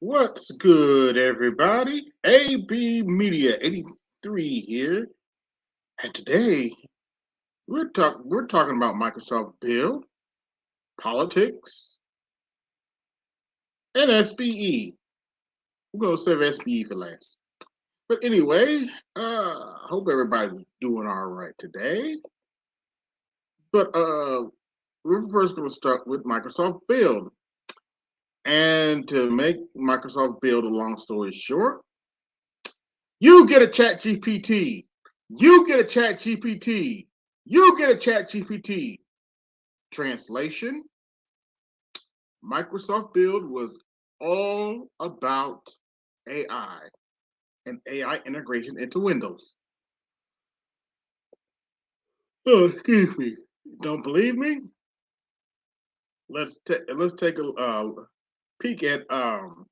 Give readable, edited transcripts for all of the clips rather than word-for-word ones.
What's good, everybody? AB Media 83 here, and today we're talking about Microsoft Build, politics, and SBE. We're gonna save SBE for last. But anyway, hope everybody's doing all right today. But we're first gonna start with Microsoft Build, and to make Microsoft Build a long story short, you get a Chat GPT. You get a Chat GPT. You get a Chat GPT. Translation: Microsoft Build was all about AI and AI integration into Windows. Oh, excuse me. Don't believe me? Let's take a peek at the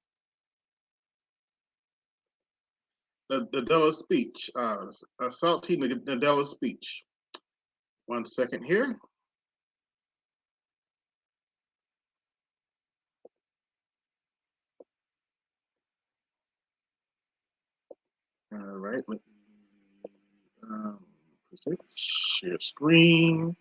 Nadella's speech, Salty Nadella's speech. One second here. All right. Um, share screen.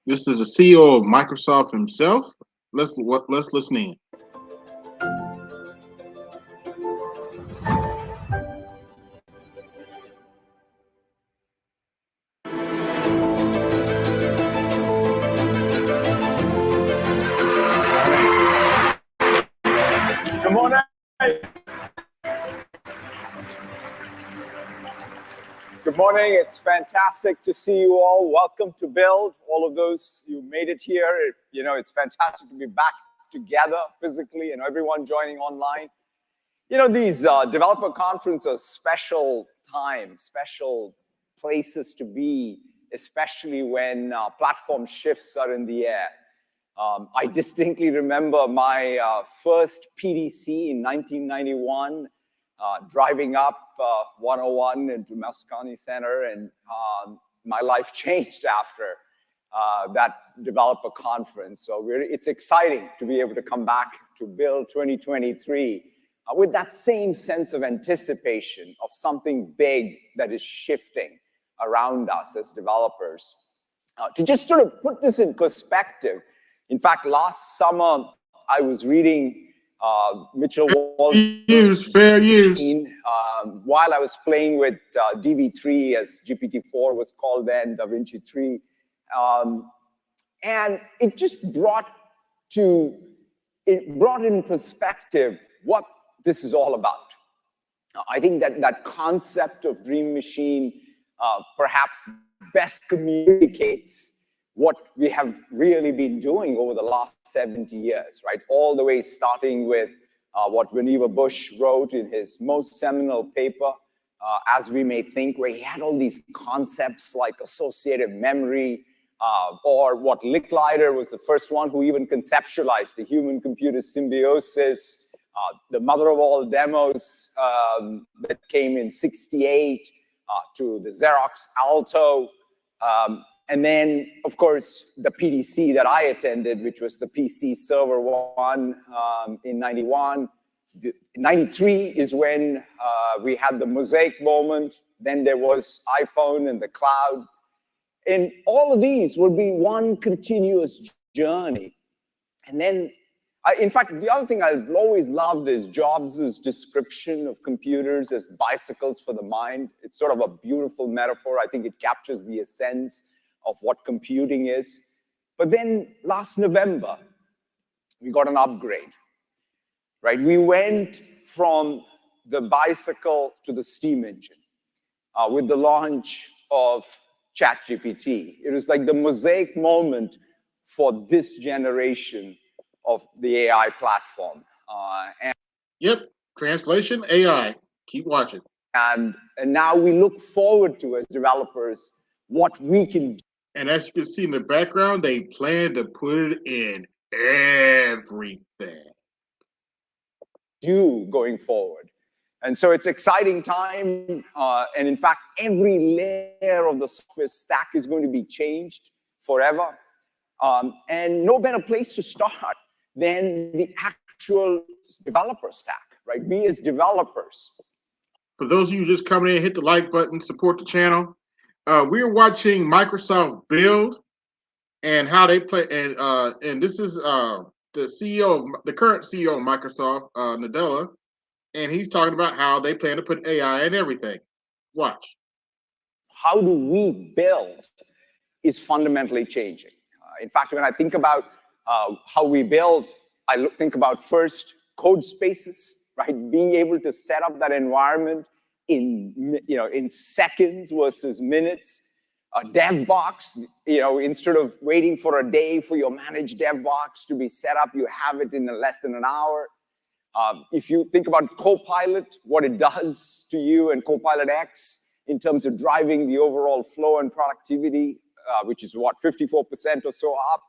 This is the CEO of Microsoft himself. Let's listen in. Good morning. Good morning. It's fantastic to see you all. Welcome to Build. All of those who made it here. It's fantastic to be back together physically and everyone joining online. These developer conferences are special times, special places to be, especially when platform shifts are in the air. I distinctly remember my first PDC in 1991, driving up 101 into Moscone Center, and my life changed after that developer conference. So it's exciting to be able to come back to Build 2023 with that same sense of anticipation of something big that is shifting around us as developers. To just sort of put this in perspective, in fact, last summer I was reading Mitchell Walton's Fair use. While I was playing with DV3, as GPT-4 was called then, DaVinci 3, and it just brought in perspective what this is all about. I think that concept of Dream Machine perhaps best communicates what we have really been doing over the last 70 years, right? All the way starting with what Vannevar Bush wrote in his most seminal paper, As We May Think, where he had all these concepts like associative memory, or what Licklider was the first one who even conceptualized the human-computer symbiosis, the mother of all demos that came in '68, to the Xerox Alto, and then, of course, the PDC that I attended, which was the PC Server 1 in '91. '93 is when we had the Mosaic moment. Then there was iPhone and the cloud. And all of these will be one continuous journey. And then, in fact, the other thing I've always loved is Jobs' description of computers as bicycles for the mind. It's sort of a beautiful metaphor. I think it captures the essence of what computing is. But then last November, we got an upgrade, right? We went from the bicycle to the steam engine with the launch of ChatGPT. It was like the Mosaic moment for this generation of the AI platform. Yep, translation AI. Keep watching. And now we look forward to, as developers, what we can do. And as you can see in the background, they plan to put it in everything. do going forward. And so it's exciting time. And in fact, every layer of the software stack is going to be changed forever. And no better place to start than the actual developer stack, right? We as developers. For those of you just coming in, hit the like button, support the channel. We're watching Microsoft build and how they play. And this is the current CEO of Microsoft, Nadella, and he's talking about how they plan to put AI in everything. Watch. How do we build is fundamentally changing. In fact, when I think about how we build, I think about first code spaces, right? Being able to set up that environment in seconds versus minutes. A dev box, instead of waiting for a day for your managed dev box to be set up, you have it in less than an hour. If you think about Copilot, what it does to you and Copilot X in terms of driving the overall flow and productivity, which is what, 54% or so up.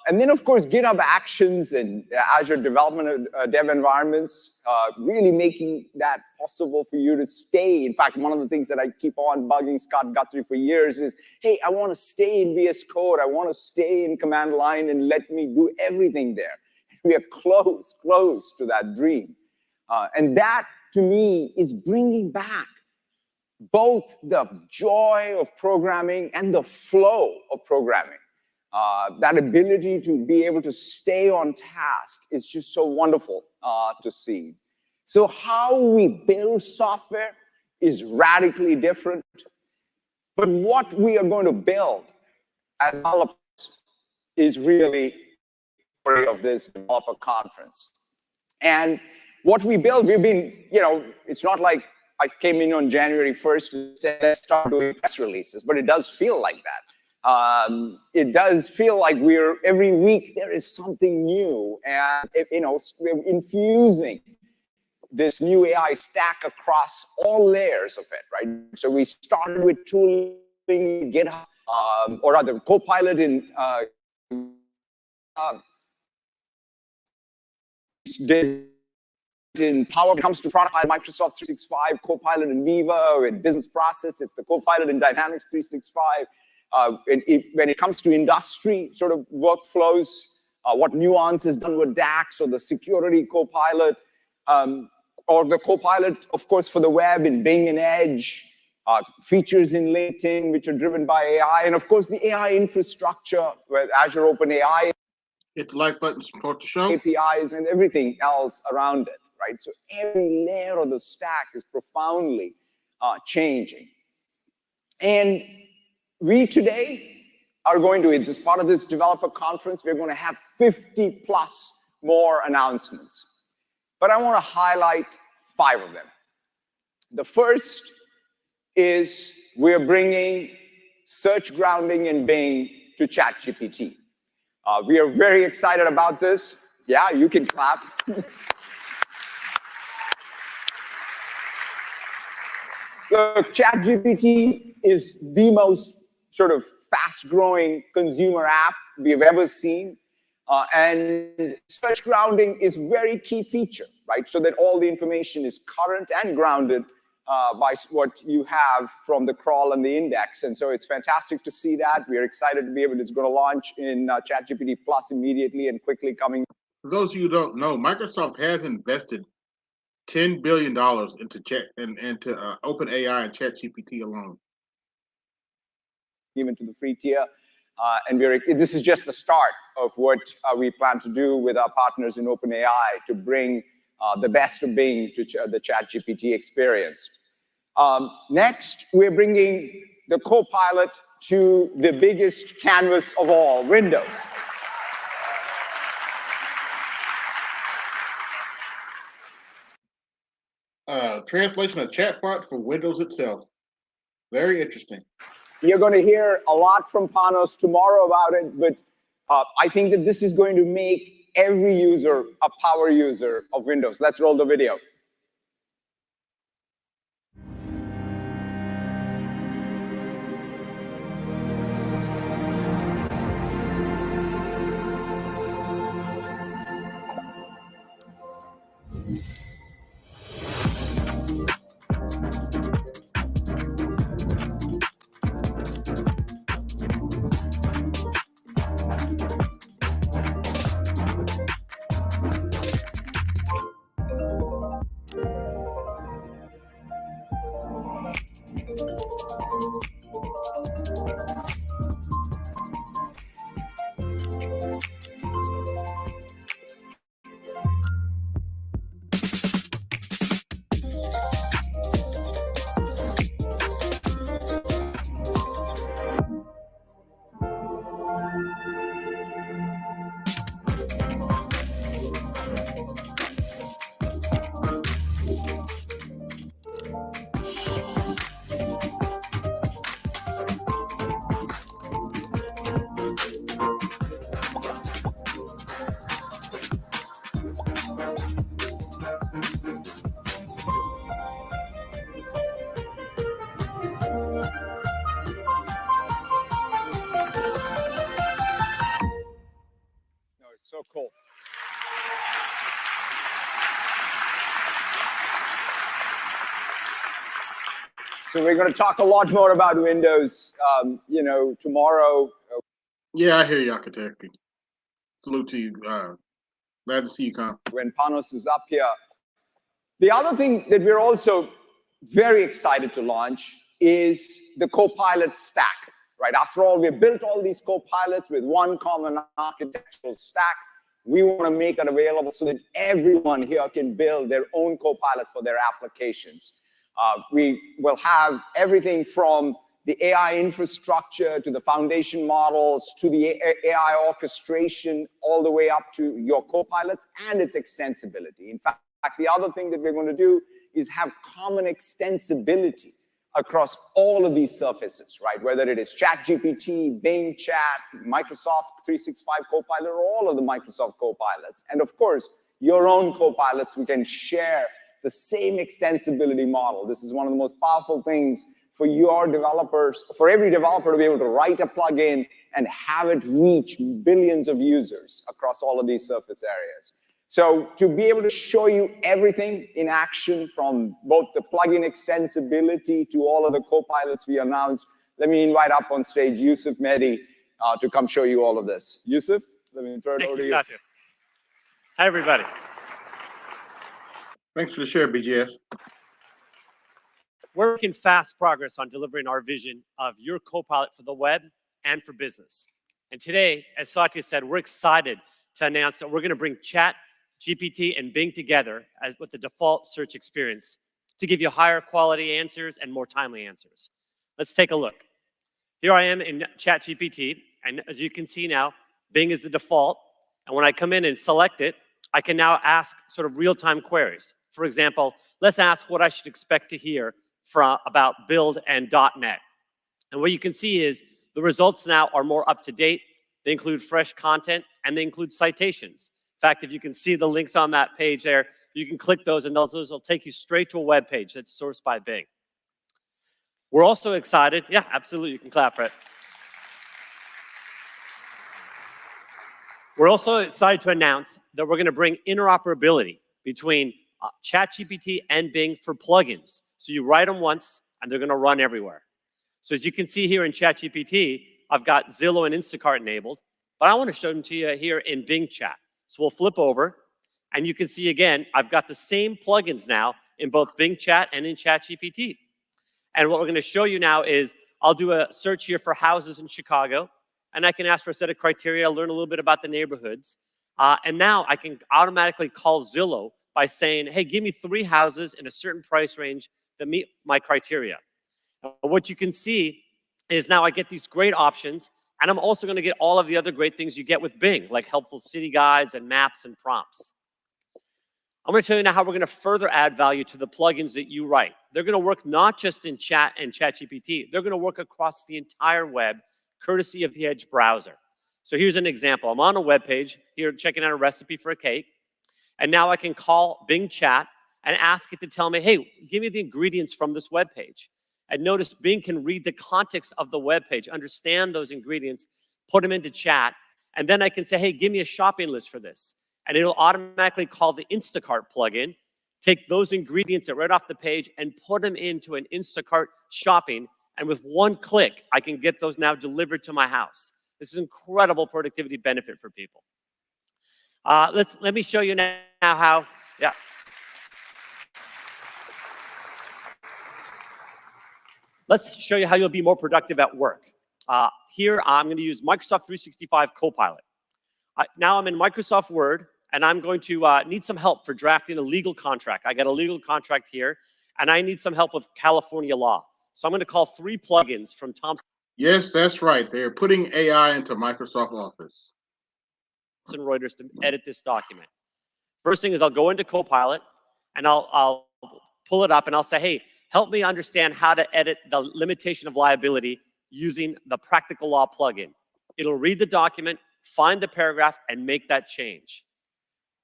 And then, of course, GitHub Actions and Azure development dev environments, really making that possible for you to stay. In fact, one of the things that I keep on bugging Scott Guthrie for years is, hey, I want to stay in VS Code. I want to stay in command line and let me do everything there. We are close to that dream. And that, to me, is bringing back both the joy of programming and the flow of programming. That ability to be able to stay on task is just so wonderful to see. So how we build software is radically different. But what we are going to build as developers is really the story of this developer conference. And what we build, we've been, it's not like I came in on January 1st and said, let's start doing press releases, but it does feel like that. It does feel like every week there is something new, and we're infusing this new AI stack across all layers of it, right? So we started with tooling GitHub, or rather Copilot in Power. When it comes to product like Microsoft 365, Copilot in Viva, in business process, it's the Copilot in Dynamics 365. When it comes to industry sort of workflows, what Nuance has done with DAX, or the security Copilot, or the Copilot, of course, for the web in Bing and Edge, features in LinkedIn, which are driven by AI, and of course, the AI infrastructure, where Azure OpenAI, hit the like button, support the show. APIs, and everything else around it, right? So every layer of the stack is profoundly changing. And we today are going to, as part of this developer conference, we're going to have 50 plus more announcements. But I want to highlight 5 of them. The first is we're bringing search grounding in Bing to ChatGPT. We are very excited about this. Yeah, you can clap. Look, ChatGPT is the most sort of fast-growing consumer app we've ever seen. And search grounding is a very key feature, right? So that all the information is current and grounded by what you have from the crawl and the index. And so it's fantastic to see that. We're excited to be able to, it's going to launch in ChatGPT Plus immediately and quickly coming. For those of you who don't know, Microsoft has invested $10 billion into OpenAI and ChatGPT alone. Even to the free tier. And this is just the start of what we plan to do with our partners in OpenAI to bring the best of Bing to the ChatGPT experience. Next, we're bringing the Copilot to the biggest canvas of all, Windows. Translation of chatbot for Windows itself. Very interesting. You're going to hear a lot from Panos tomorrow about it, but I think that this is going to make every user a power user of Windows. Let's roll the video. No, it's so cool. So we're going to talk a lot more about Windows, tomorrow. Yeah, I hear you, architect. Salute to you. Glad to see you come. When Panos is up here. The other thing that we're also very excited to launch is the Copilot stack, right? After all, we've built all these Copilots with one common architectural stack. We want to make it available so that everyone here can build their own Copilot for their applications. We will have everything from the AI infrastructure to the foundation models to the AI orchestration all the way up to your Copilots and its extensibility. In fact, the other thing that we're going to do is have common extensibility across all of these surfaces, right? Whether it is ChatGPT, Bing Chat, Microsoft 365 Copilot, or all of the Microsoft Copilots. And of course, your own Copilots, we can share the same extensibility model. This is one of the most powerful things for your developers, for every developer to be able to write a plugin and have it reach billions of users across all of these surface areas. So to be able to show you everything in action, from both the plugin extensibility to all of the Copilots we announced, let me invite up on stage Yusuf Mehdi to come show you all of this. Yusuf, let me throw it over to you. Satya. Hi, everybody. Thanks for the share, BGS. We're making fast progress on delivering our vision of your Copilot for the web and for business. And today, as Satya said, we're excited to announce that we're going to bring ChatGPT and Bing together with the default search experience to give you higher quality answers and more timely answers. Let's take a look. Here I am in ChatGPT, and as you can see now, Bing is the default. And when I come in and select it, I can now ask sort of real-time queries. For example, let's ask what I should expect to hear about Build and .NET. And what you can see is the results now are more up-to-date. They include fresh content, and they include citations. In fact, if you can see the links on that page there, you can click those, and those will take you straight to a web page that's sourced by Bing. We're also excited. Yeah, absolutely. You can clap for it. We're also excited to announce that we're going to bring interoperability between ChatGPT and Bing for plugins. So you write them once, and they're going to run everywhere. So as you can see here in ChatGPT, I've got Zillow and Instacart enabled, but I want to show them to you here in Bing Chat. So we'll flip over, and you can see again, I've got the same plugins now in both Bing Chat and in ChatGPT. And what we're going to show you now is I'll do a search here for houses in Chicago, and I can ask for a set of criteria, learn a little bit about the neighborhoods. And now I can automatically call Zillow by saying, hey, give me 3 houses in a certain price range that meet my criteria. What you can see is now I get these great options, and I'm also going to get all of the other great things you get with Bing, like helpful city guides and maps and prompts. I'm going to tell you now how we're going to further add value to the plugins that you write. They're going to work not just in Chat and ChatGPT. They're going to work across the entire web, courtesy of the Edge browser. So here's an example. I'm on a web page here checking out a recipe for a cake, and now I can call Bing Chat and ask it to tell me, hey, give me the ingredients from this web page. And notice Bing can read the context of the web page, understand those ingredients, put them into Chat, and then I can say, hey, give me a shopping list for this. and it'll automatically call the Instacart plugin, take those ingredients that right off the page and put them into an Instacart shopping, and with one click, I can get those now delivered to my house. This is incredible productivity benefit for people. Let me show you now how, yeah. Let's show you how you'll be more productive at work. Here, I'm going to use Microsoft 365 Copilot. Now I'm in Microsoft Word, and I'm going to need some help for drafting a legal contract. I got a legal contract here, and I need some help with California law. So I'm going to call 3 plugins from Thomson. Yes, that's right. They're putting AI into Microsoft Office. Reuters to edit this document. First thing is I'll go into Copilot, and I'll pull it up, and I'll say, hey, help me understand how to edit the limitation of liability using the Practical Law plugin. It'll read the document, find the paragraph, and make that change.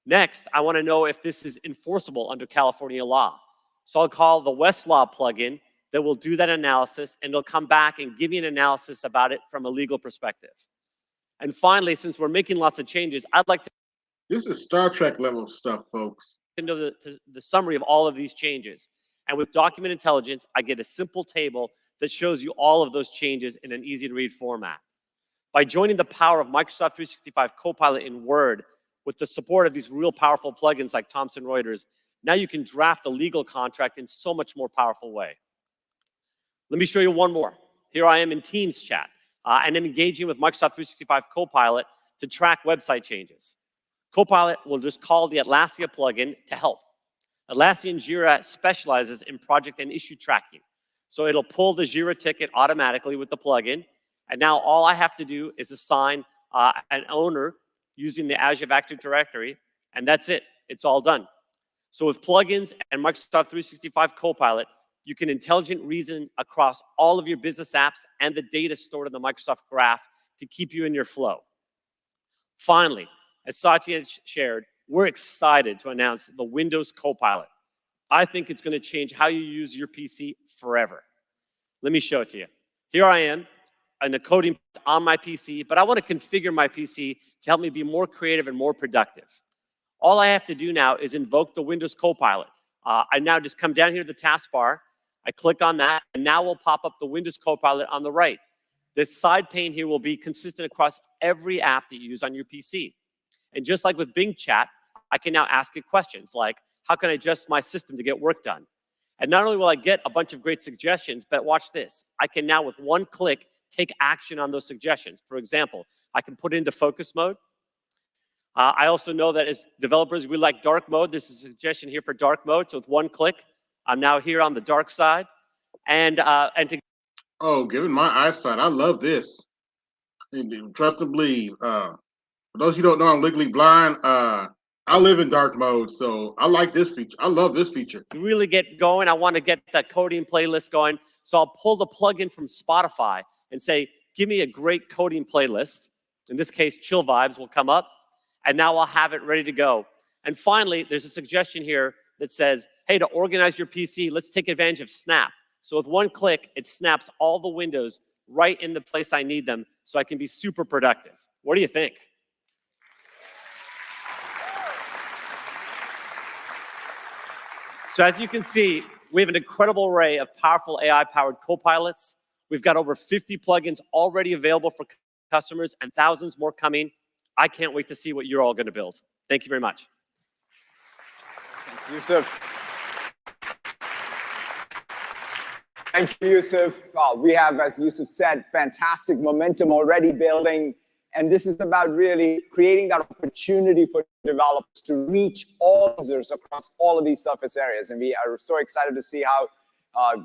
Next, I want to know if this is enforceable under California law. So I'll call the Westlaw plugin that will do that analysis, and it'll come back and give me an analysis about it from a legal perspective. And finally, since we're making lots of changes, I'd like to— This is Star Trek level stuff, folks. Into the summary of all of these changes. And with document intelligence, I get a simple table that shows you all of those changes in an easy-to-read format. By joining the power of Microsoft 365 Copilot in Word with the support of these real powerful plugins like Thomson Reuters, now you can draft a legal contract in so much more powerful way. Let me show you one more. Here I am in Teams chat, and I'm engaging with Microsoft 365 Copilot to track website changes. Copilot will just call the Atlassian plugin to help. Atlassian Jira specializes in project and issue tracking. So it'll pull the Jira ticket automatically with the plugin. And now all I have to do is assign an owner using the Azure Active Directory, and that's it. It's all done. So with plugins and Microsoft 365 Copilot, you can intelligent reason across all of your business apps and the data stored in the Microsoft Graph to keep you in your flow. Finally, as Satya shared, we're excited to announce the Windows Copilot. I think it's going to change how you use your PC forever. Let me show it to you. Here I am in the coding on my PC, but I want to configure my PC to help me be more creative and more productive. All I have to do now is invoke the Windows Copilot. I now just come down here to the taskbar, I click on that, and now we'll pop up the Windows Copilot on the right. The side pane here will be consistent across every app that you use on your PC. And just like with Bing Chat, I can now ask it questions like, how can I adjust my system to get work done? And not only will I get a bunch of great suggestions, but watch this. I can now, with one click, take action on those suggestions. For example, I can put it into focus mode. I also know that as developers, we like dark mode. There's a suggestion here for dark mode. So with one click, I'm now here on the dark side. And to— Oh, given my eyesight, I love this. Trust and believe. For those who don't know, I'm legally blind. I live in dark mode, so I like this feature. I love this feature. To really get going, I want to get that coding playlist going. So I'll pull the plugin from Spotify and say, give me a great coding playlist. In this case, Chill Vibes will come up. And now I'll have it ready to go. And finally, there's a suggestion here that says, hey, to organize your PC, let's take advantage of Snap. So with one click, it snaps all the windows right in the place I need them so I can be super productive. What do you think? So as you can see, we have an incredible array of powerful AI-powered copilots. We've got over 50 plugins already available for customers and thousands more coming. I can't wait to see what you're all going to build. Thank you very much. Thanks, Yusuf. Thank you, Yusuf. We have, as Yusuf said, fantastic momentum already building. And this is about really creating that opportunity for developers to reach all users across all of these surface areas. And we are so excited to see how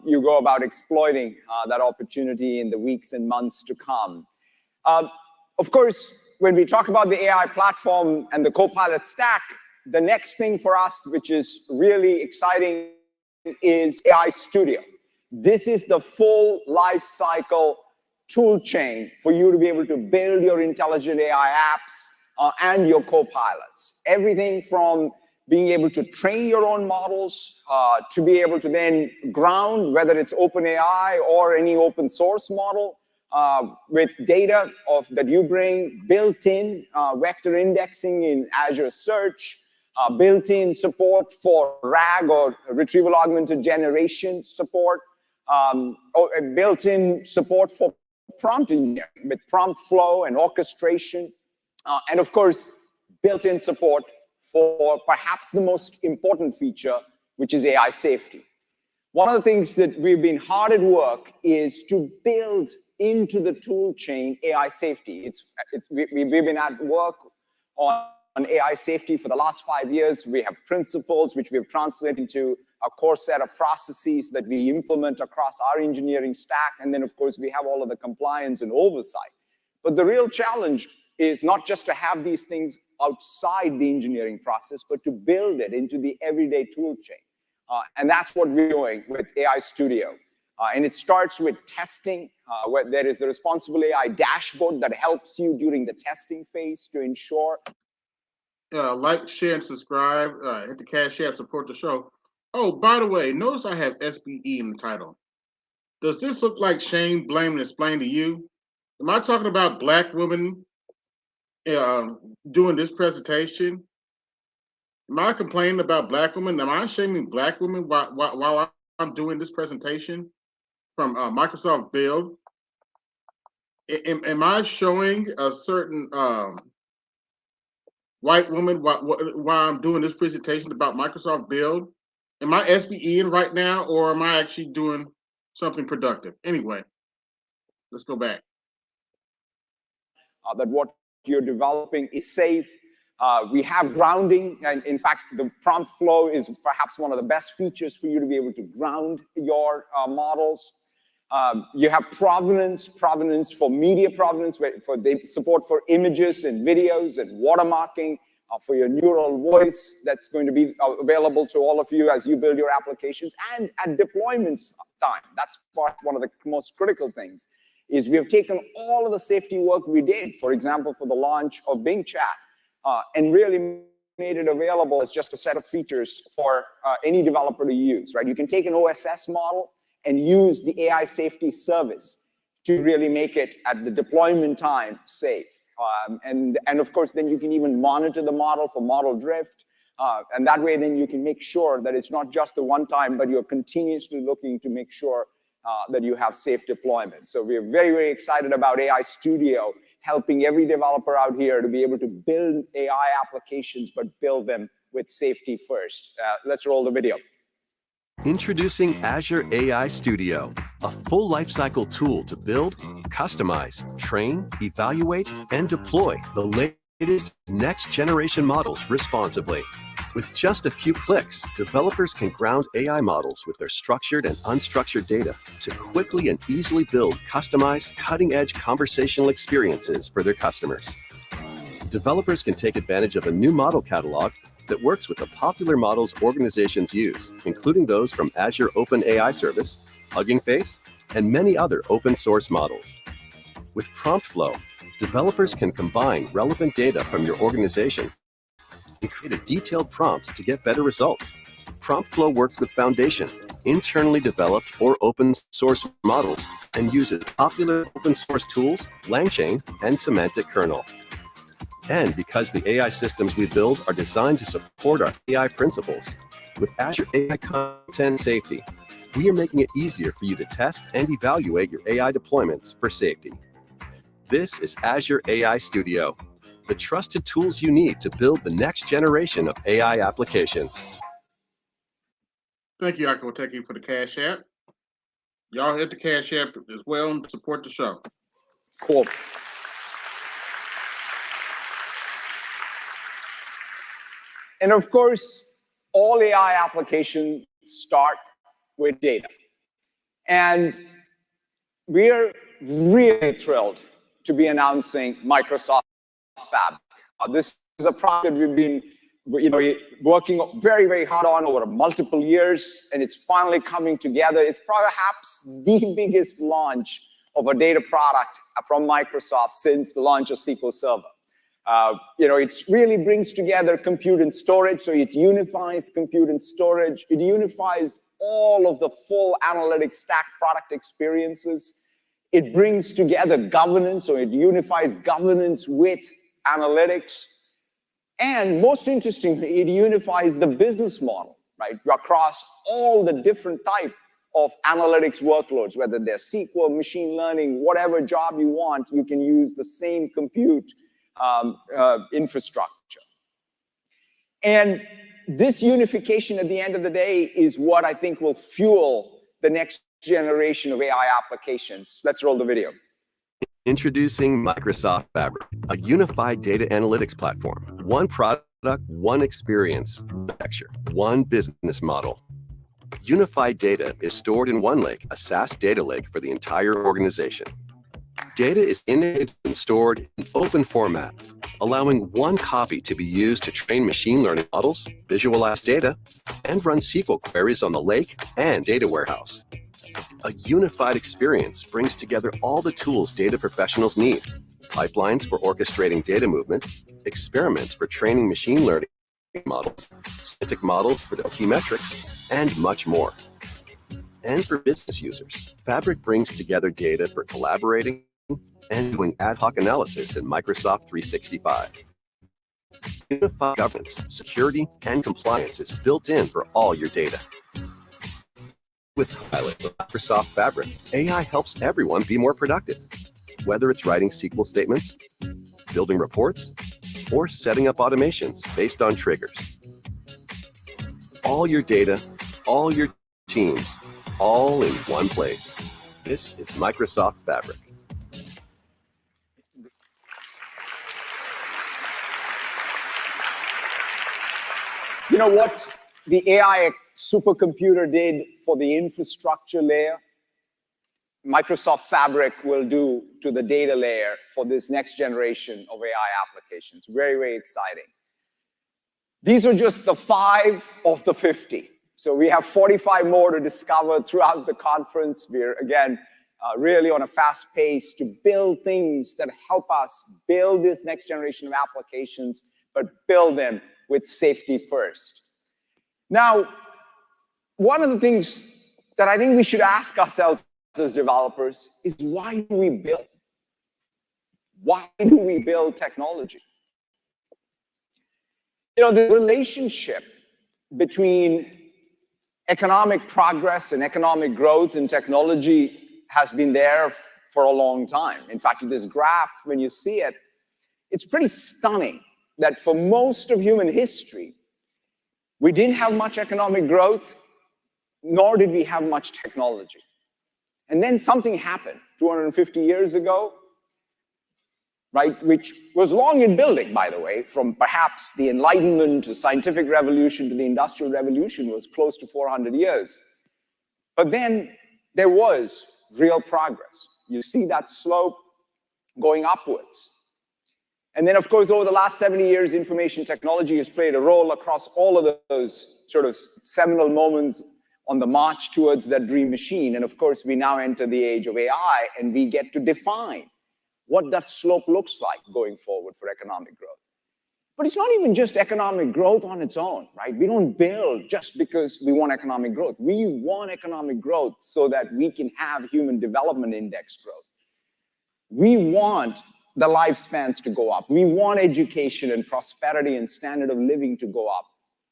you go about exploiting that opportunity in the weeks and months to come. Of course, when we talk about the AI platform and the Copilot stack, the next thing for us, which is really exciting, is AI Studio. This is the full life cycle tool chain for you to be able to build your intelligent AI apps and your copilots. Everything from being able to train your own models to be able to then ground, whether it's OpenAI or any open source model, with data that you bring, built-in vector indexing in Azure Search, built-in support for RAG or retrieval augmented generation support, or built-in support for prompt engineering with prompt flow and orchestration, and of course, built-in support for perhaps the most important feature, which is AI safety. One of the things that we've been hard at work is to build into the tool chain AI safety. We've been at work on AI safety for the last 5 years. We have principles which we've translated into a core set of processes that we implement across our engineering stack. And then, of course, we have all of the compliance and oversight. But the real challenge is not just to have these things outside the engineering process, but to build it into the everyday tool chain. And that's what we're doing with AI Studio. And it starts with testing, where there is the responsible AI dashboard that helps you during the testing phase to ensure. Like, share, and subscribe. Hit the Cash App, support the show. Oh, by the way, notice I have SBE in the title. Does this look like shame, blame, and explain to you? Am I talking about Black women doing this presentation? Am I complaining about Black women? Am I shaming Black women while I'm doing this presentation from Microsoft Build? Am I showing a certain white woman while I'm doing this presentation about Microsoft Build? Am I SBEing right now, or am I actually doing something productive? Anyway, let's go back. That what you're developing is safe. We have grounding, and in fact, the prompt flow is perhaps one of the best features for you to be able to ground your models. You have provenance for media provenance, for the support for images and videos and watermarking, for your neural voice that's going to be available to all of you as you build your applications, and at deployment time. That's one of the most critical things, is we have taken all of the safety work we did, for example, for the launch of Bing Chat, and really made it available as just a set of features for any developer to use, right? You can take an OSS model and use the AI safety service to really make it at the deployment time safe. And of course, then you can even monitor the model for model drift. And that way, then you can make sure that it's not just the one time, but you're continuously looking to make sure that you have safe deployment. So we're very, very excited about AI Studio, helping every developer out here to be able to build AI applications, but build them with safety first. Let's roll the video. Introducing Azure AI Studio, a full lifecycle tool to build, customize, train, evaluate, and deploy the latest next-generation models responsibly. With just a few clicks, developers can ground AI models with their structured and unstructured data to quickly and easily build customized, cutting-edge conversational experiences for their customers. Developers can take advantage of a new model catalog that works with the popular models organizations use, including those from Azure OpenAI Service, Hugging Face, and many other open source models. With Prompt Flow, developers can combine relevant data from your organization and create a detailed prompt to get better results. Prompt Flow works with Foundation, internally developed or open source models, and uses popular open source tools, LangChain, and Semantic Kernel. And because the AI systems we build are designed to support our AI principles, with Azure AI Content Safety, we are making it easier for you to test and evaluate your AI deployments for safety. This is Azure AI Studio, the trusted tools you need to build the next generation of AI applications. Thank you, Akko. Thank you for the Cash App. Y'all hit the Cash App as well and support the show. Cool. And of course, all AI applications start with data. And we're really thrilled to be announcing Microsoft Fabric. This is a project we've been working very, very hard on over multiple years, and it's finally coming together. It's perhaps the biggest launch of a data product from Microsoft since the launch of SQL Server. It really brings together compute and storage, so it unifies compute and storage. It unifies all of the full analytics stack product experiences. It brings together governance, or it unifies governance with analytics. And most interestingly, it unifies the business model, right, across all the different type of analytics workloads, whether they're SQL, machine learning, whatever job you want, you can use the same compute infrastructure. And this unification at the end of the day is what I think will fuel the next generation of AI applications. Let's roll the video. Introducing Microsoft Fabric, a unified data analytics platform. One product, one experience, architecture, one business model. Unified data is stored in one lake, a SaaS data lake for the entire organization. Data is integrated and stored in open format, allowing one copy to be used to train machine learning models, visualize data, and run SQL queries on the lake and data warehouse. A unified experience brings together all the tools data professionals need: pipelines for orchestrating data movement, experiments for training machine learning models, static models for key metrics, and much more. And for business users, Fabric brings together data for collaborating and doing ad hoc analysis in Microsoft 365. Unified governance, security, and compliance is built in for all your data. With Copilot for Microsoft Fabric, AI helps everyone be more productive. Whether it's writing SQL statements, building reports, or setting up automations based on triggers. All your data, all your teams, all in one place. This is Microsoft Fabric. You know what the AI supercomputer did for the infrastructure layer? Microsoft Fabric will do to the data layer for this next generation of AI applications. Very, very exciting. These are just the 5 of the 50. So we have 45 more to discover throughout the conference. We're, again, really on a fast pace to build things that help us build this next generation of applications, but build them with safety first. Now, one of the things that I think we should ask ourselves as developers is, why do we build? Why do we build technology? You know, the relationship between economic progress and economic growth in technology has been there for a long time. In fact, this graph, when you see it, it's pretty stunning that for most of human history, we didn't have much economic growth, nor did we have much technology. And then something happened 250 years ago, right, which was long in building, by the way, from perhaps the Enlightenment to scientific revolution to the Industrial Revolution was close to 400 years. But then there was real progress. You see that slope going upwards. And then, of course, over the last 70 years, information technology has played a role across all of those sort of seminal moments on the march towards that dream machine. And of course, we now enter the age of AI, and we get to define what that slope looks like going forward for economic growth. But it's not even just economic growth on its own, right? We don't build just because we want economic growth. We want economic growth so that we can have human development index growth. We want the lifespans to go up. We want education and prosperity and standard of living to go up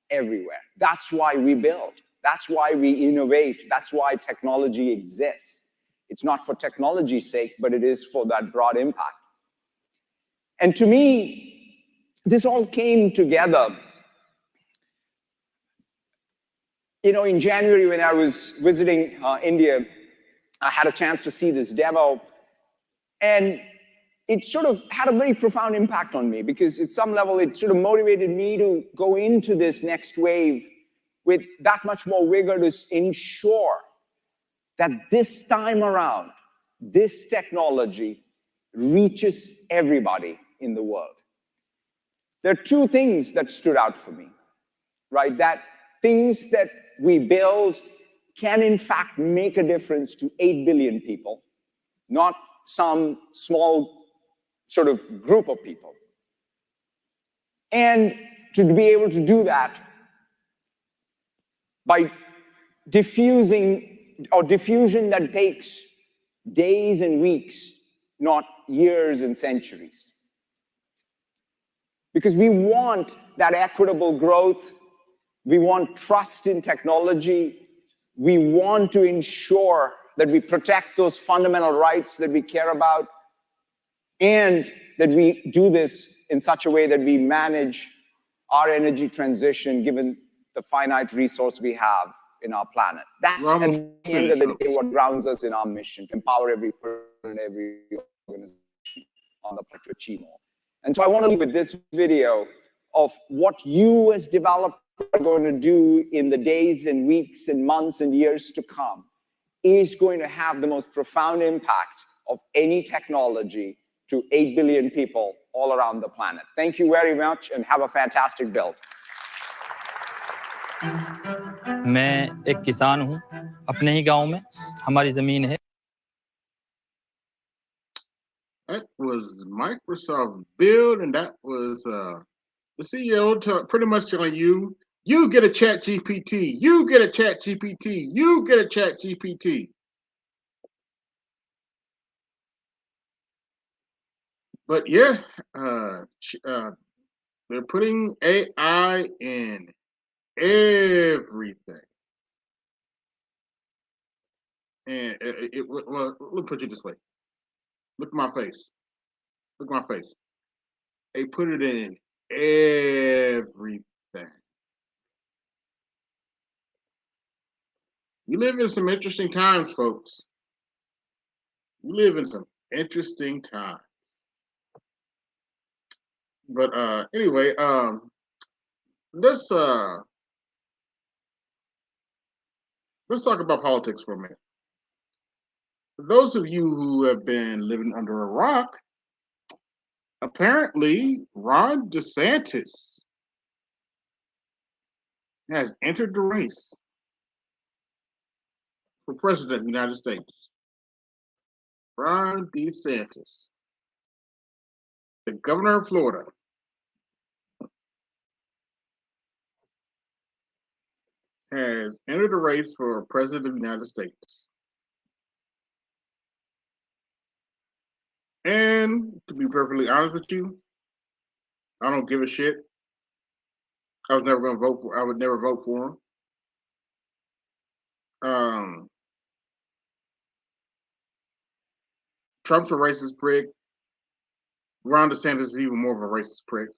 everywhere. That's why we build. That's why we innovate. That's why technology exists. It's not for technology's sake, but it is for that broad impact. And to me, this all came together. You know, in January, when I was visiting India, I had a chance to see this demo, and it sort of had a very profound impact on me, because at some level, it sort of motivated me to go into this next wave with that much more vigor to ensure that this time around, this technology reaches everybody in the world. There are two things that stood out for me, right? That things that we build can in fact make a difference to 8 billion people, not some small sort of group of people. And to be able to do that by diffusion that takes days and weeks, not years and centuries. Because we want that equitable growth. We want trust in technology. We want to ensure that we protect those fundamental rights that we care about, and that we do this in such a way that we manage our energy transition given the finite resource we have in our planet. That's at the end of the day what grounds us in our mission, to empower every person and every organization on the planet to achieve more. And so I want to leave with this video of what you as developers are going to do in the days and weeks and months and years to come is going to have the most profound impact of any technology to 8 billion people all around the planet. Thank you very much and have a fantastic build. मैं एक किसान हूं अपने ही गांव में हमारी जमीन है. That was Microsoft Byrd, and that was the CEO pretty much telling you, you get a chat GPT, you get a chat GPT, you get a chat GPT. But yeah, they're putting AI in everything. And well, let me put it this way. Look at my face. Look at my face. They put it in everything. We live in some interesting times, folks. We live in some interesting times. But anyway, let's talk about politics for a minute. For those of you who have been living under a rock, apparently Ron DeSantis has entered the race for president of the United States. Ron DeSantis, the governor of Florida, has entered the race for president of the United States. And to be perfectly honest with you, I don't give a shit. I was never going to vote for. I would never vote for him. Trump's a racist prick. Ron DeSantis is even more of a racist prick.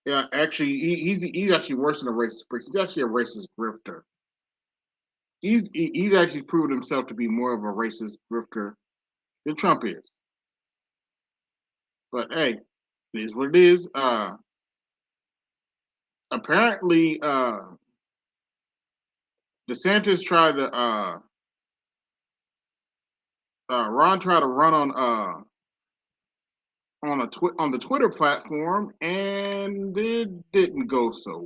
Yeah, actually, he's actually worse than a racist prick. He's actually a racist grifter. He's actually proven himself to be more of a racist grifter than Trump is. But hey, it is what it is. Apparently, DeSantis tried to Ron tried to run on the Twitter platform, and it didn't go so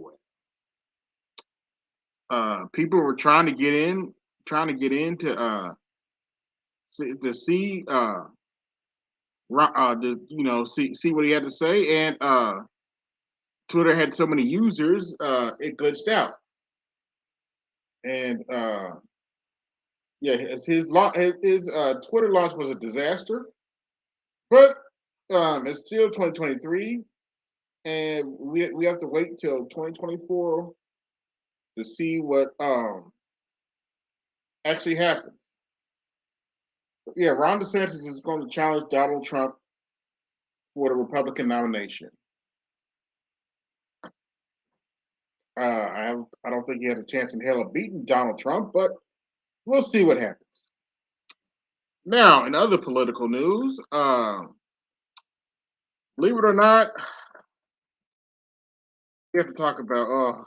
well. People were trying to get in to see see what he had to say, and Twitter had so many users, it glitched out. And yeah, his Twitter launch was a disaster, but it's still 2023, and we have to wait till 2024 to see what actually happens. But yeah, Ron DeSantis is going to challenge Donald Trump for the Republican nomination. I don't think he has a chance in hell of beating Donald Trump, but we'll see what happens. Now, in other political news, believe it or not, we have to talk about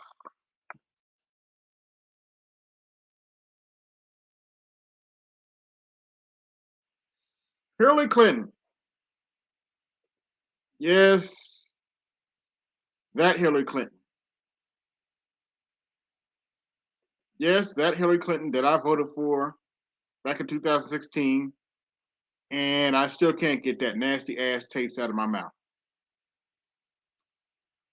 Hillary Clinton. Yes, that Hillary Clinton. Yes, that Hillary Clinton that I voted for back in 2016, and I still can't get that nasty ass taste out of my mouth.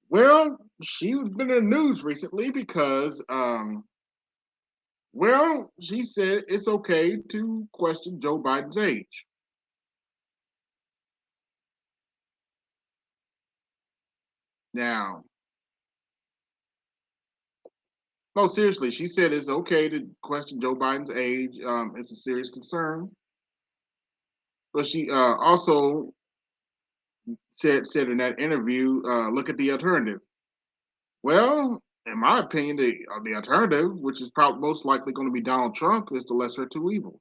Well, she's been in the news recently because Well, she said it's okay to question Joe Biden's age. Now, no, seriously, she said it's okay to question Joe Biden's age. It's a serious concern. But she also said in that interview, look at the alternative. Well, in my opinion, the alternative, which is probably most likely going to be Donald Trump, is the lesser of two evils.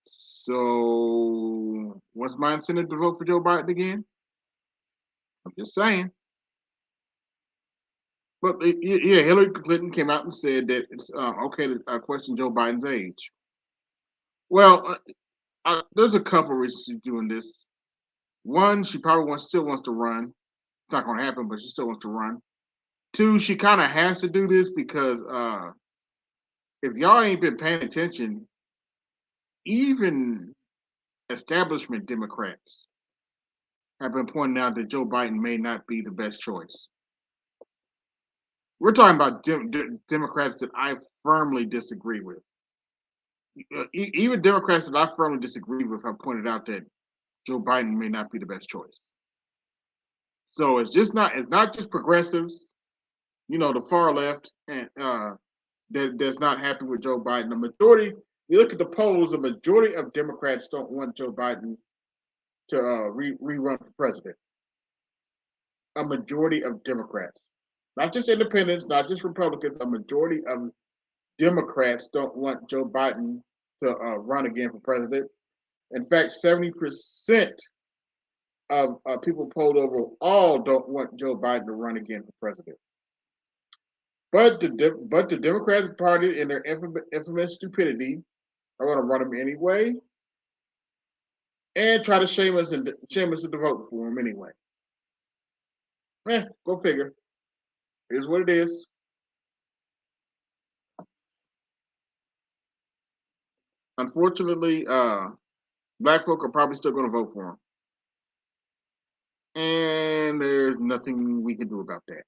So, what's my incentive to vote for Joe Biden again? I'm just saying. But yeah, Hillary Clinton came out and said that it's okay to question Joe Biden's age. Well, there's a couple reasons she's doing this. One, she probably still wants to run. It's not going to happen, but she still wants to run. Two, she kind of has to do this because if y'all ain't been paying attention, even establishment Democrats have been pointing out that Joe Biden may not be the best choice. We're talking about Democrats that I firmly disagree with. Even Democrats that I firmly disagree with have pointed out that Joe Biden may not be the best choice. So it's not just progressives, the far left, and that's not happy with Joe Biden. The majority, you look at the polls, the majority of Democrats don't want Joe Biden to rerun for president. A majority of Democrats, not just independents, not just Republicans, a majority of Democrats don't want Joe Biden to run again for president. In fact, 70% of people polled overall don't want Joe Biden to run again for president. But the Democratic Party, in their infamous stupidity, are going to run him anyway, and try to shame us into vote for him anyway. Go figure. Here's what it is. Unfortunately, black folk are probably still going to vote for him, and there's nothing we can do about that.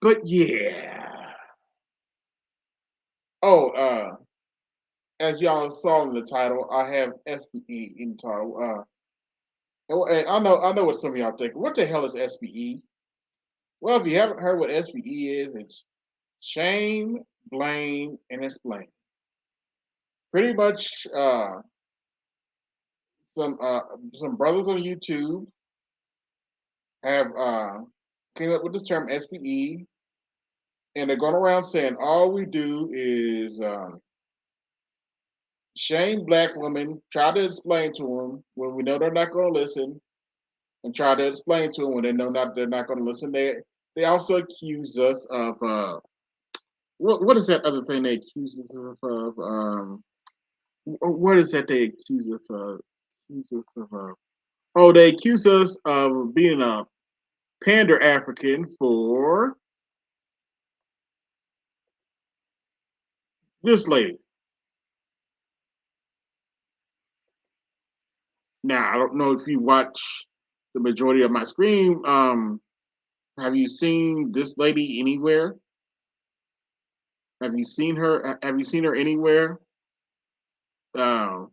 But yeah. Oh, as y'all saw in the title, I have SBE in the title. And I know what some of y'all think. What the hell is SBE? Well, if you haven't heard what SBE is, it's shame, blame, and explain. Pretty much, some brothers on YouTube have came up with this term SBE, and they're going around saying all we do is shame black women, try to explain to them when we know they're not going to listen, and try to explain to them when they're not going to listen. They also accuse us of what is that other thing they accuse us of? What is that they accuse us of? Oh, they accuse us of being a pander African for this lady. Now, I don't know if you watch the majority of my stream. Have you seen this lady anywhere? Have you seen her? Have you seen her anywhere? Now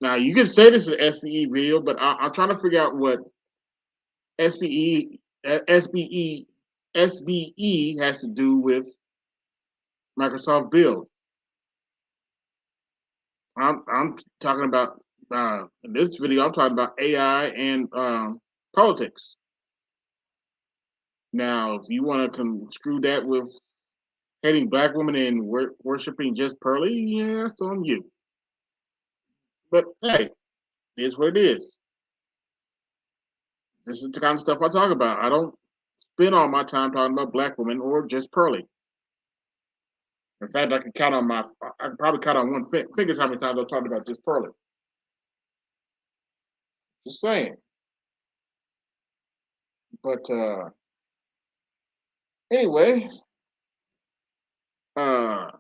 you can say this is an SBE video, but I'm trying to figure out what SBE SBE SBE has to do with Microsoft Build. I'm talking about in this video. I'm talking about AI and politics. Now, if you want to construe that with hating black women and worshiping just Pearly, yeah, that's on you. But hey, it is what it is. This is the kind of stuff I talk about. I don't spend all my time talking about black women or just Pearly. In fact, I can probably count on one finger how many times I've talked about just Pearly. Just saying. But anyway, if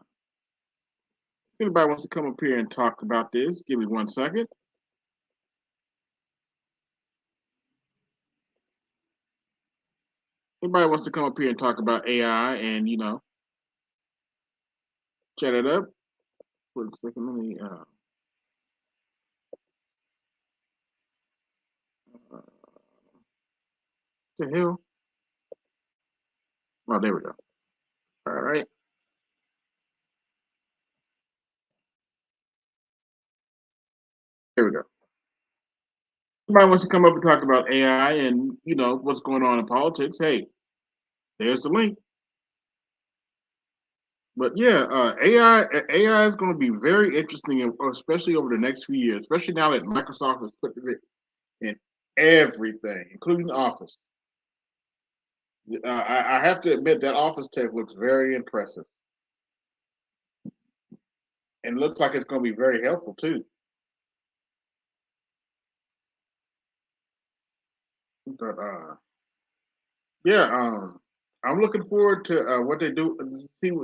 anybody wants to come up here and talk about this, give me 1 second. Anybody wants to come up here and talk about AI and chat it up? Wait a second, let me the hell? Oh, there we go. All right. There we go. Somebody wants to come up and talk about AI and what's going on in politics. Hey, there's the link. But yeah, AI is going to be very interesting, especially over the next few years. Especially now that Microsoft has put it in everything, including Office. I have to admit that Office tech looks very impressive, and looks like it's going to be very helpful too. But yeah, I'm looking forward to what they do,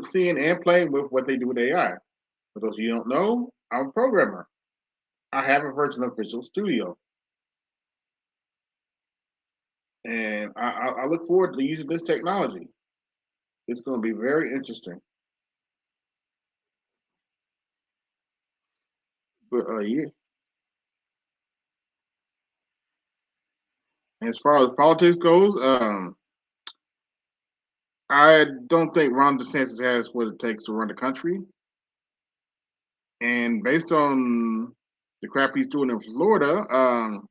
seeing and playing with what they do with AI. For those of you who don't know, I'm a programmer. I have a version of Visual Studio, and I look forward to using this technology. It's going to be very interesting. But yeah, as far as politics goes, I don't think Ron DeSantis has what it takes to run the country. And based on the crap he's doing in Florida, I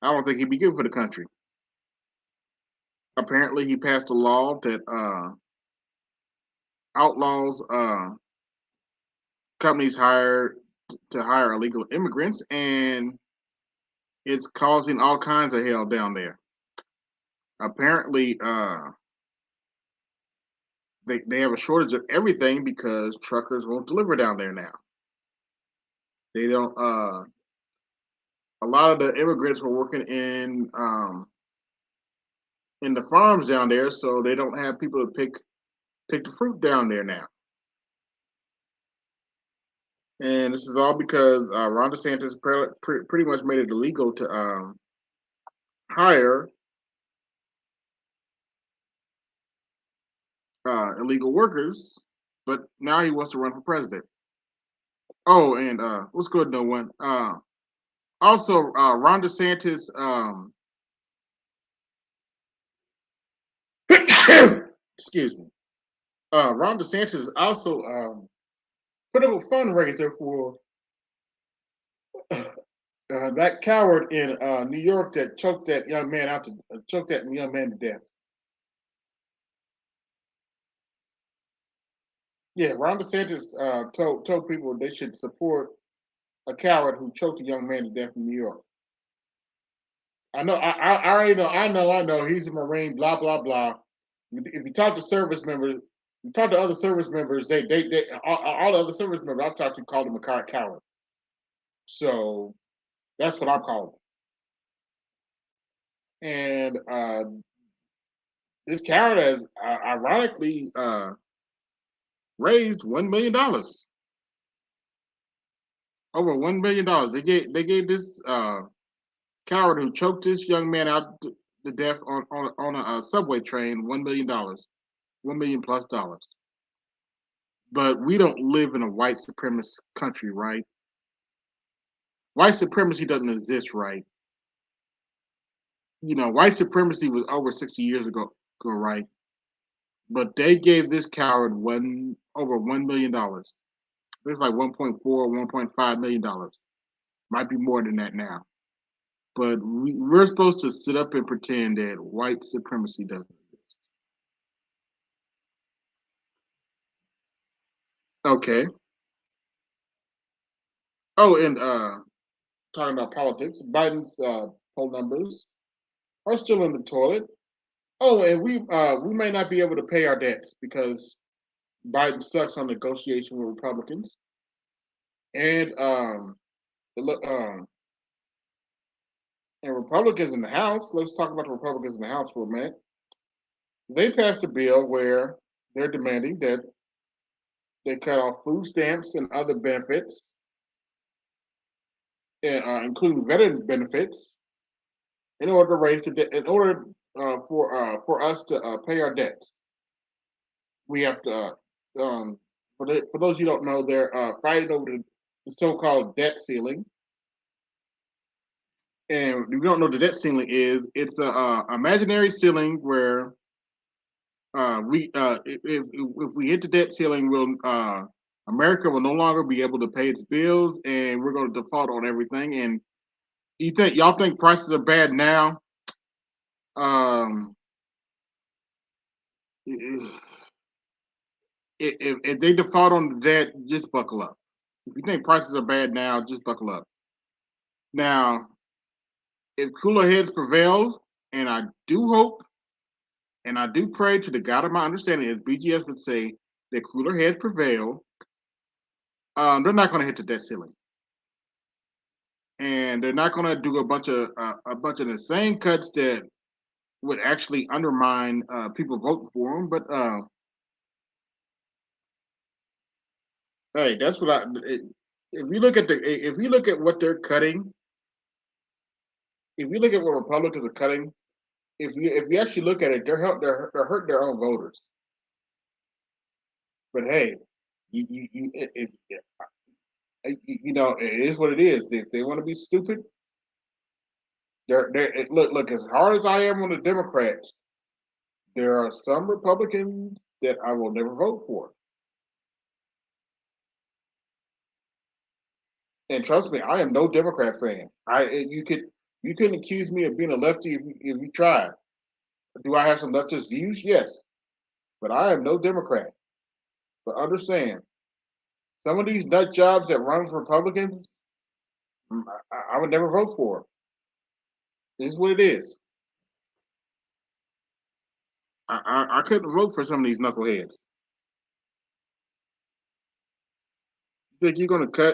don't think he'd be good for the country. Apparently, he passed a law that outlaws companies to hire illegal immigrants, and it's causing all kinds of hell down there. Apparently, they have a shortage of everything because truckers won't deliver down there now. They don't. A lot of the immigrants were working in the farms down there, so they don't have people to pick the fruit down there now. And this is all because Ron DeSantis pretty much made it illegal to hire illegal workers, but now he wants to run for president. Oh, and what's good, no one? Also, Ron DeSantis, excuse me, Ron DeSantis also put up a fundraiser for that coward in New York that choked that young man to death. Yeah, Ron DeSantis told people they should support a coward who choked a young man to death in New York. I know, I already know, I know. He's a Marine, blah blah blah. If you talk to service members, you talk to other service members, they all the other service members I've talked to called him a coward. So that's what I'm calling him. And this coward has ironically raised $1 million, over $1 million. They gave this coward who choked this young man out to death on a subway train $1 million, $1 million+. But we don't live in a white supremacist country, right? White supremacy doesn't exist, right? White supremacy was over 60 years ago, right? But they gave this coward over $1 million. It's like 1.4, $1.5 million. Might be more than that now. But we're supposed to sit up and pretend that white supremacy doesn't exist. Okay. Oh, and talking about politics, Biden's poll numbers are still in the toilet. Oh, and we may not be able to pay our debts because Biden sucks on negotiation with Republicans, and and Republicans in the House. Let's talk about the Republicans in the House for a minute. They passed a bill where they're demanding that they cut off food stamps and other benefits, including veteran benefits, in order for us to pay our debts. We have to. For those you don't know, they're fighting over the so-called debt ceiling. And if you don't know what the debt ceiling is, it's a imaginary ceiling where if we hit the debt ceiling, we'll America will no longer be able to pay its bills, and we're going to default on everything. And y'all think prices are bad now? Um, if they default on the debt, just buckle up. If you think prices are bad now, just buckle up. Now, if cooler heads prevail, and I do hope and I do pray to the God of my understanding, as BGS would say, that cooler heads prevail, they're not going to hit the debt ceiling, and they're not going to do a bunch of insane cuts that would actually undermine people voting for them. But hey, that's what if you look at what they're cutting, if you look at what Republicans are cutting, if you actually look at it, they're hurting their own voters. But hey, you know, it is what it is. If they want to be stupid, look. As hard as I am on the Democrats, there are some Republicans that I will never vote for. And trust me, I am no Democrat fan. You couldn't accuse me of being a lefty if you tried. Do I have some leftist views? Yes, but I am no Democrat. But understand, some of these nut jobs that run for Republicans, I would never vote for. It is what it is. I couldn't vote for some of these knuckleheads. You think you're going to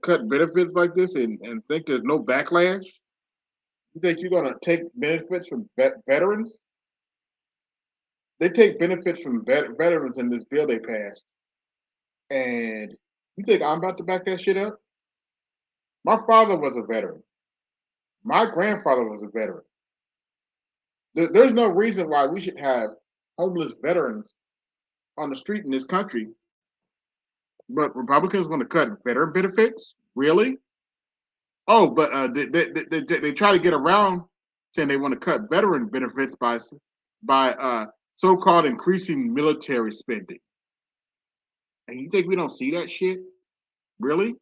cut benefits like this and think there's no backlash? You think you're going to take benefits from veterans? They take benefits from veterans in this bill they passed. And you think I'm about to back that shit up? My father was a veteran. My grandfather was a veteran. There's no reason why we should have homeless veterans on the street in this country, but Republicans want to cut veteran benefits? Really? Oh, but they try to get around saying they want to cut veteran benefits by so-called increasing military spending. And you think we don't see that shit? Really?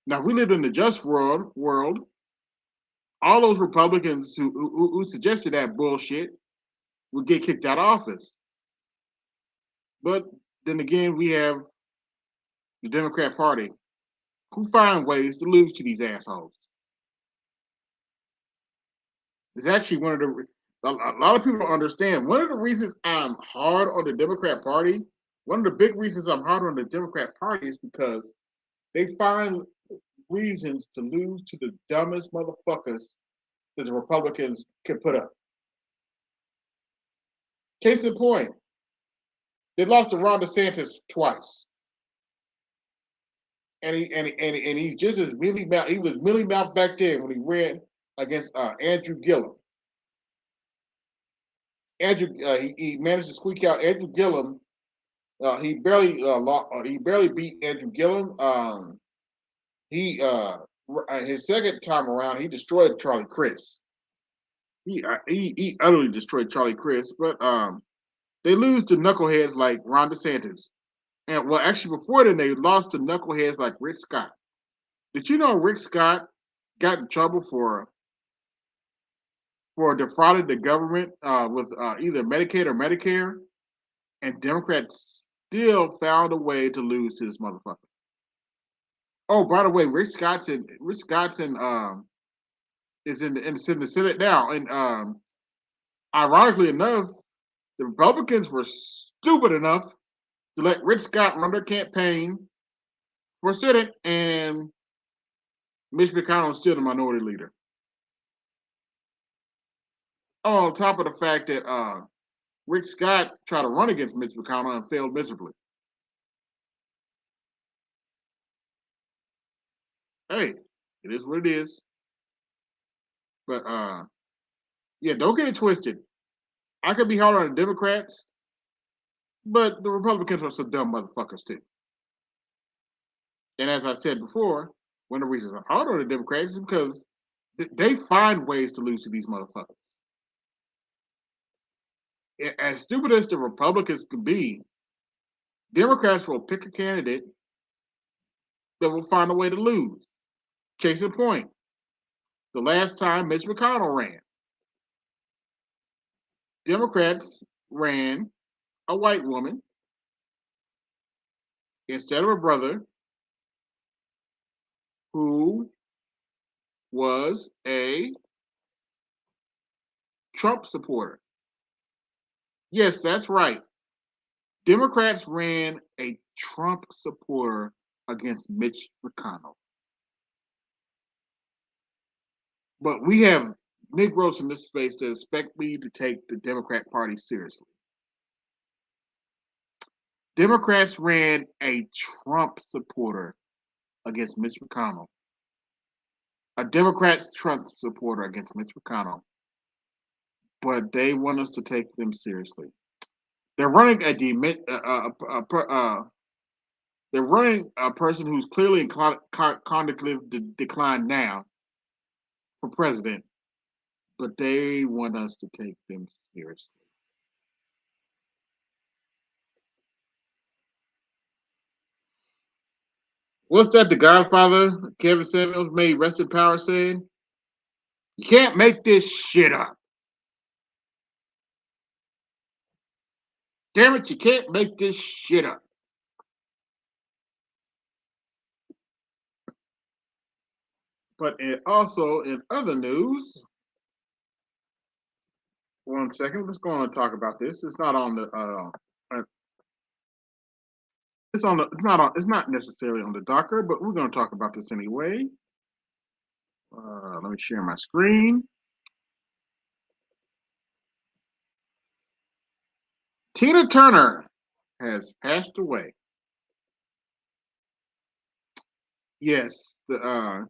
Now, if we lived in the just world, all those Republicans who suggested that bullshit would get kicked out of office. But then again, we have the Democrat Party who find ways to lose to these assholes. It's actually one of a lot of people don't understand. One of the reasons I'm hard on the Democrat Party, one of the big reasons I'm hard on the Democrat Party is because they find reasons to lose to the dumbest motherfuckers that the Republicans can put up. Case in point, they lost to Ron DeSantis twice. And he's just as mealy mouth. He was mealy mouth back then when he ran against Andrew Gillum. He managed to squeak out Andrew Gillum. He barely beat Andrew Gillum. He his second time around, he destroyed Charlie Crist. He utterly destroyed Charlie Crist. But they lose to knuckleheads like Ron DeSantis. And well, actually, before then, they lost to knuckleheads like Rick Scott. Did you know Rick Scott got in trouble for defrauding the government with either Medicaid or Medicare, and Democrats still found a way to lose to this motherfucker. Oh, by the way, Rick Scott's is in the Senate now, and ironically enough, the Republicans were stupid enough to let Rick Scott run their campaign for Senate, and Mitch McConnell is still the minority leader. On top of the fact that Rick Scott tried to run against Mitch McConnell and failed miserably. Hey, it is what it is. But Yeah, don't get it twisted. I could be hard on the Democrats, but the Republicans are some dumb motherfuckers too. And as I said before, one of the reasons I'm hard on the Democrats is because they find ways to lose to these motherfuckers. As stupid as the Republicans could be, Democrats will pick a candidate that will find a way to lose. Case in point, the last time Mitch McConnell ran, Democrats ran a white woman instead of a brother who was a Trump supporter. Yes, that's right. Democrats ran a Trump supporter against Mitch McConnell. But we have Negroes in this space that expect me to take the Democrat Party seriously. Democrats ran a Trump supporter against Mitch McConnell. A Democrat's Trump supporter against Mitch McConnell. But they want us to take them seriously. They're running they're running a person who's clearly in cognitive decline now for president, but they want us to take them seriously. What's that? The Godfather, Kevin Samuels, made Rest in Power saying, "You can't make this shit up. Damn it, you can't make this shit up." But also in other news, one second, let's go on and talk about this. It's not on the it's not necessarily on the docker, but we're going to talk about this anyway. Let me share my screen. Tina Turner has passed away. Yes, they're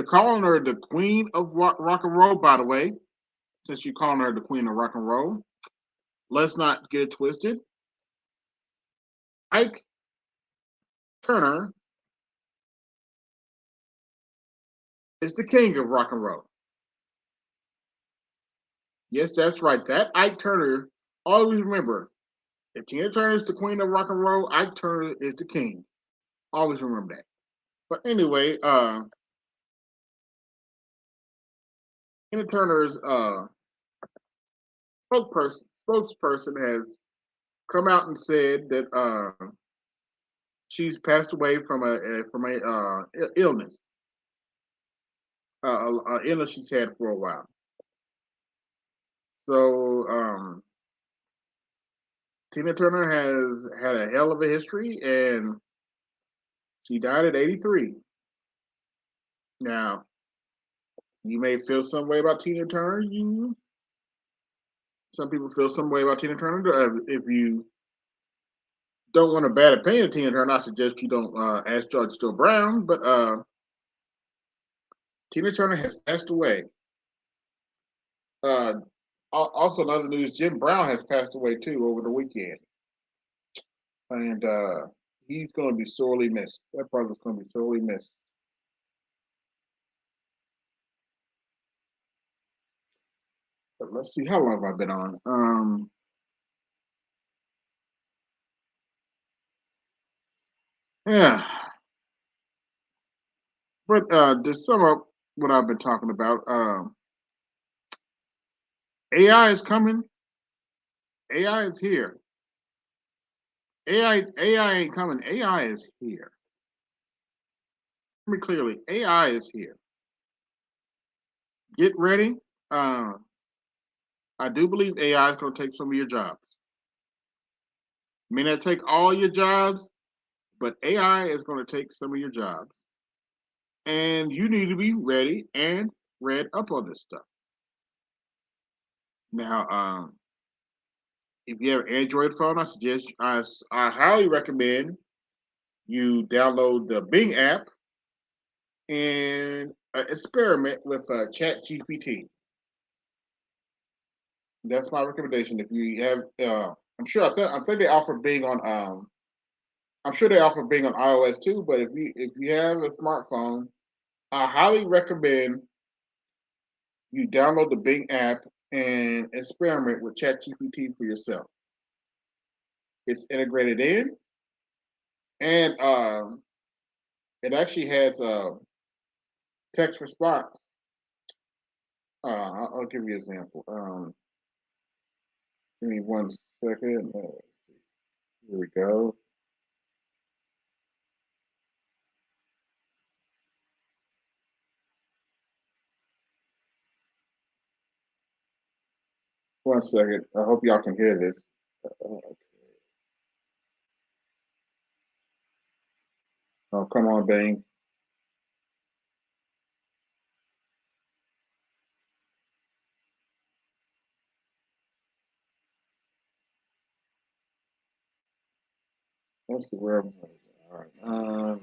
calling her the Queen of rock and Roll, by the way, since you're calling her the Queen of Rock and Roll. Let's not get it twisted. Ike Turner is the king of rock and roll. Yes, that's right. That Ike Turner, always remember, if Tina Turner is the queen of rock and roll, Ike Turner is the king. Always remember that. But anyway, Tina Turner's spokesperson has come out and said that she's passed away from a illness, illness she's had for a while. So Tina Turner has had a hell of a history, and she died at 83. Now, you may feel some way about Tina Turner. Some people feel some way about Tina Turner. If you don't want a bad opinion of Tina Turner, I suggest you don't ask George Still Brown. But Tina Turner has passed away. Also, in other news, Jim Brown has passed away too over the weekend, and he's going to be sorely missed. That brother's going to be sorely missed. But let's see, how long have I been on? Yeah, but to sum up what I've been talking about, AI is coming. AI is here. AI ain't coming. AI is here. Hear me clearly. AI is here. Get ready. Uh, I do believe AI is going to take some of your jobs. May not take all your jobs, but AI is going to take some of your jobs. And you need to be ready and read up on this stuff. Now, if you have an Android phone, I highly recommend you download the Bing app and experiment with ChatGPT. That's my recommendation. If you have, I'm sure I think they offer Bing on I'm sure they offer Bing on iOS too. But if you have a smartphone, I highly recommend you download the Bing app and experiment with ChatGPT for yourself. It's integrated in, and it actually has a text response. I'll give you an example. Give me 1 second. Here we go. One second. I hope y'all can hear this. Oh, come on, Bing. Let's see where. All right.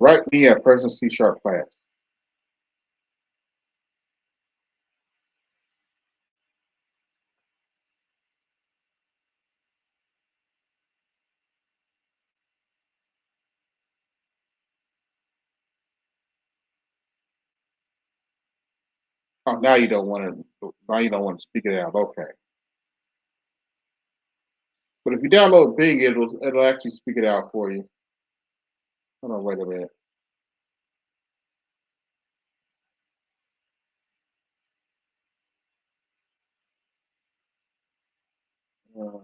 Write me a present C# class. Oh, now you don't want to. Now you don't want to speak it out. Okay. But if you download Bing, it'll actually speak it out for you. Hold on, wait a minute. Uh,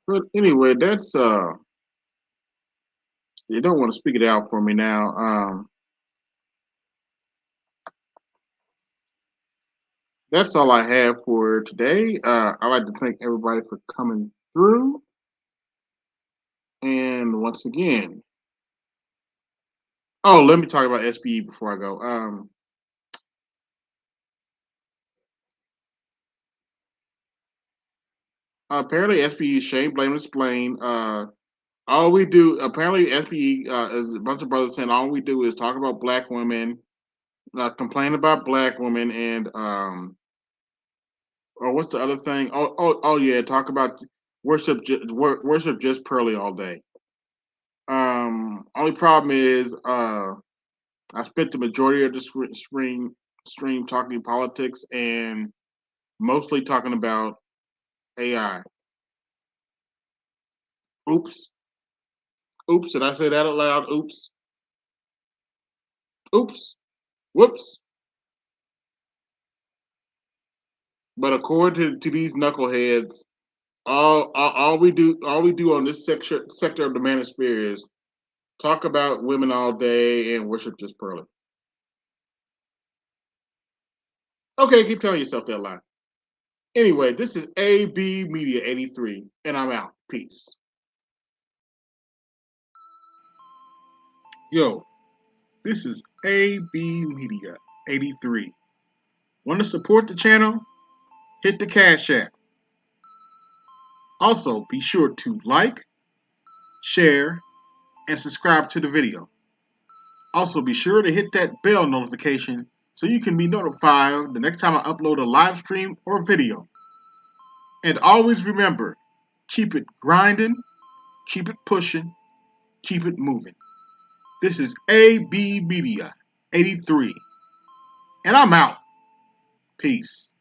but anyway, that's you don't want to speak it out for me now. That's all I have for today. I'd like to thank everybody for coming through. And once again, oh, let me talk about SBE before I go. Apparently, SBE shame, blame, and explain. All we do apparently SBE is a bunch of brothers saying all we do is talk about black women, complain about black women, and or what's the other thing? Oh yeah, talk about worship just Pearly all day. Only problem is I spent the majority of the stream talking politics and mostly talking about AI. Oops. Oops, did I say that out loud? Oops. Oops. Whoops. But according to these knuckleheads, all we do on this sector of the manosphere is talk about women all day and worship just Pearly. Okay, keep telling yourself that lie. Anyway, this is AB Media 83, and I'm out. Peace. Yo, this is AB Media 83. Want to support the channel? Hit the Cash App. Also, be sure to like, share, and subscribe to the video. Also, be sure to hit that bell notification so you can be notified the next time I upload a live stream or video. And always remember, keep it grinding, keep it pushing, keep it moving. This is AB Media 83, and I'm out. Peace.